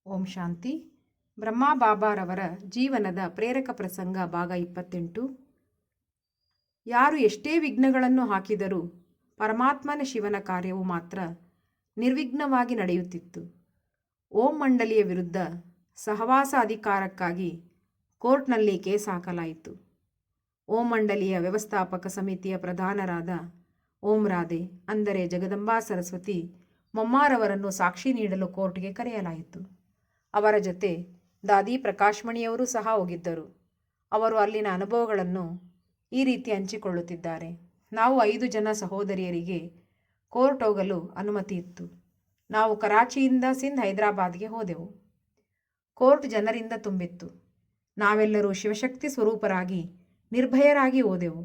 ಓಂ ಶಾಂತಿ. ಬ್ರಹ್ಮ ಬಾಬಾರವರ ಜೀವನದ ಪ್ರೇರಕ ಪ್ರಸಂಗ ಭಾಗ 28. ಯಾರು ಎಷ್ಟೇ ವಿಘ್ನಗಳನ್ನು ಹಾಕಿದರೂ ಪರಮಾತ್ಮನ ಶಿವನ ಕಾರ್ಯವು ಮಾತ್ರ ನಿರ್ವಿಘ್ನವಾಗಿ ನಡೆಯುತ್ತಿತ್ತು. ಓಂ ಮಂಡಲಿಯ ವಿರುದ್ಧ ಸಹವಾಸ ಅಧಿಕಾರಕ್ಕಾಗಿ ಕೋರ್ಟ್ನಲ್ಲಿ ಕೇಸ್ ಹಾಕಲಾಯಿತು. ಓಂ ಮಂಡಲಿಯ ವ್ಯವಸ್ಥಾಪಕ ಸಮಿತಿಯ ಪ್ರಧಾನರಾದ ಓಂ ರಾಧೆ ಅಂದರೆ ಜಗದಂಬಾ ಸರಸ್ವತಿ ಮೊಮ್ಮಾರವರನ್ನು ಸಾಕ್ಷಿ ನೀಡಲು ಕೋರ್ಟ್ಗೆ ಕರೆಯಲಾಯಿತು. ಅವರ ಜೊತೆ ದಾದಿ ಪ್ರಕಾಶ್ಮಣಿಯವರು ಸಹ ಹೋಗಿದ್ದರು. ಅವರು ಅಲ್ಲಿನ ಅನುಭವಗಳನ್ನು ಈ ರೀತಿ ಹಂಚಿಕೊಳ್ಳುತ್ತಿದ್ದಾರೆ. ನಾವು 5 ಜನ ಸಹೋದರಿಯರಿಗೆ ಕೋರ್ಟ್ ಹೋಗಲು ಅನುಮತಿ ಇತ್ತು. ನಾವು ಕರಾಚಿಯಿಂದ ಸಿಂಧ್ ಹೈದರಾಬಾದ್ಗೆ ಹೋದೆವು. ಕೋರ್ಟ್ ಜನರಿಂದ ತುಂಬಿತ್ತು. ನಾವೆಲ್ಲರೂ ಶಿವಶಕ್ತಿ ಸ್ವರೂಪರಾಗಿ ನಿರ್ಭಯರಾಗಿ ಹೋದೆವು.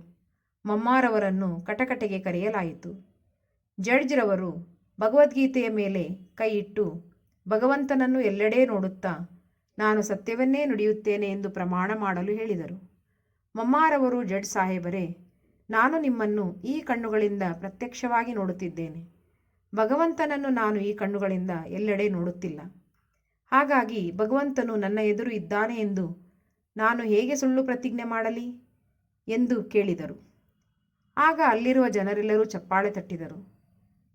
ಮೊಮ್ಮಾರವರನ್ನು ಕಟಕಟೆಗೆ ಕರೆಯಲಾಯಿತು. ಜಡ್ಜ್ರವರು ಭಗವದ್ಗೀತೆಯ ಮೇಲೆ ಕೈ ಇಟ್ಟು ಭಗವಂತನನ್ನು ಎಲ್ಲೆಡೆ ನೋಡುತ್ತಾ ನಾನು ಸತ್ಯವನ್ನೇ ನುಡಿಯುತ್ತೇನೆ ಎಂದು ಪ್ರಮಾಣ ಮಾಡಲು ಹೇಳಿದರು. ಮೊಮ್ಮಾರವರು, ಜಡ್ಜ್ ಸಾಹೇಬರೇ, ನಾನು ನಿಮ್ಮನ್ನು ಈ ಕಣ್ಣುಗಳಿಂದ ಪ್ರತ್ಯಕ್ಷವಾಗಿ ನೋಡುತ್ತಿದ್ದೇನೆ. ಭಗವಂತನನ್ನು ನಾನು ಈ ಕಣ್ಣುಗಳಿಂದ ಎಲ್ಲೆಡೆ ನೋಡುತ್ತಿಲ್ಲ. ಹಾಗಾಗಿ ಭಗವಂತನು ನನ್ನ ಎದುರು ಇದ್ದಾನೆ ಎಂದು ನಾನು ಹೇಗೆ ಸುಳ್ಳು ಪ್ರತಿಜ್ಞೆ ಮಾಡಲಿ ಎಂದು ಕೇಳಿದರು. ಆಗ ಅಲ್ಲಿರುವ ಜನರೆಲ್ಲರೂ ಚಪ್ಪಾಳೆ ತಟ್ಟಿದರು.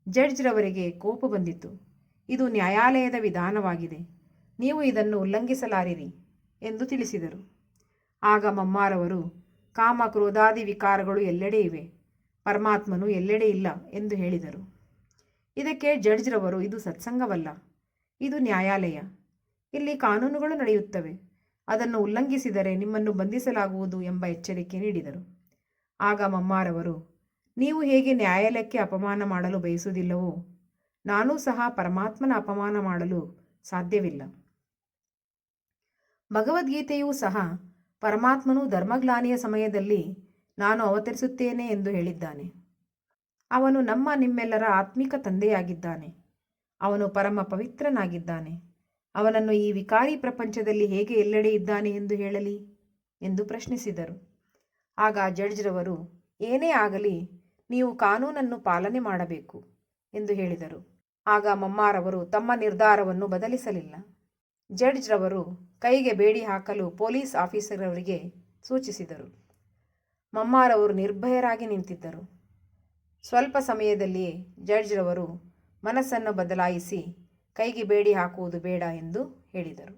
ಜಡ್ಜ್ರವರಿಗೆ ಕೋಪ ಬಂದಿತು. ಇದು ನ್ಯಾಯಾಲಯದ ವಿಧಾನವಾಗಿದೆ, ನೀವು ಇದನ್ನು ಉಲ್ಲಂಘಿಸಲಾರಿರಿ ಎಂದು ತಿಳಿಸಿದರು. ಆಗ ಮೊಮ್ಮಾರವರು, ಕಾಮ ಕ್ರೋಧಾದಿ ವಿಕಾರಗಳು ಎಲ್ಲೆಡೆ ಇವೆ, ಪರಮಾತ್ಮನು ಎಲ್ಲೆಡೆ ಇಲ್ಲ ಎಂದು ಹೇಳಿದರು. ಇದಕ್ಕೆ ಜಡ್ಜ್ರವರು, ಇದು ಸತ್ಸಂಗವಲ್ಲ, ಇದು ನ್ಯಾಯಾಲಯ, ಇಲ್ಲಿ ಕಾನೂನುಗಳು ನಡೆಯುತ್ತವೆ, ಅದನ್ನು ಉಲ್ಲಂಘಿಸಿದರೆ ನಿಮ್ಮನ್ನು ಬಂಧಿಸಲಾಗುವುದು ಎಂಬ ಎಚ್ಚರಿಕೆ ನೀಡಿದರು. ಆಗ ಮೊಮ್ಮಾರವರು, ನೀವು ಹೇಗೆ ನ್ಯಾಯಾಲಯಕ್ಕೆ ಅಪಮಾನ ಮಾಡಲು ಬಯಸುವುದಿಲ್ಲವೋ ನಾನೂ ಸಹ ಪರಮಾತ್ಮನ ಅಪಮಾನ ಮಾಡಲು ಸಾಧ್ಯವಿಲ್ಲ. ಭಗವದ್ಗೀತೆಯೂ ಸಹ ಪರಮಾತ್ಮನು ಧರ್ಮಗ್ಲಾನಿಯ ಸಮಯದಲ್ಲಿ ನಾನು ಅವತರಿಸುತ್ತೇನೆ ಎಂದು ಹೇಳಿದ್ದಾನೆ. ಅವನು ನಿಮ್ಮೆಲ್ಲರ ಆತ್ಮಿಕ ತಂದೆಯಾಗಿದ್ದಾನೆ. ಅವನು ಪರಮ ಪವಿತ್ರನಾಗಿದ್ದಾನೆ. ಅವನನ್ನು ಈ ವಿಕಾರಿ ಪ್ರಪಂಚದಲ್ಲಿ ಹೇಗೆ ಎಲ್ಲೆಡೆ ಇದ್ದಾನೆ ಎಂದು ಹೇಳಲಿ ಎಂದು ಪ್ರಶ್ನಿಸಿದರು. ಆಗ ಜಡ್ಜ್ರವರು, ಏನೇ ಆಗಲಿ ನೀವು ಕಾನೂನನ್ನು ಪಾಲನೆ ಮಾಡಬೇಕು ಎಂದು ಹೇಳಿದರು. ಆಗ ಮೊಮ್ಮಾರವರು ತಮ್ಮ ನಿರ್ಧಾರವನ್ನು ಬದಲಿಸಲಿಲ್ಲ. ಜಡ್ಜ್ರವರು ಕೈಗೆ ಬೇಡಿ ಹಾಕಲು ಪೊಲೀಸ್ ಆಫೀಸರವರಿಗೆ ಸೂಚಿಸಿದರು. ಮೊಮ್ಮಾರವರು ನಿರ್ಭಯರಾಗಿ ನಿಂತಿದ್ದರು. ಸ್ವಲ್ಪ ಸಮಯದಲ್ಲಿಯೇ ಜಡ್ಜ್ರವರು ಮನಸ್ಸನ್ನು ಬದಲಾಯಿಸಿ ಕೈಗೆ ಬೇಡಿ ಹಾಕುವುದು ಬೇಡ ಎಂದು ಹೇಳಿದರು.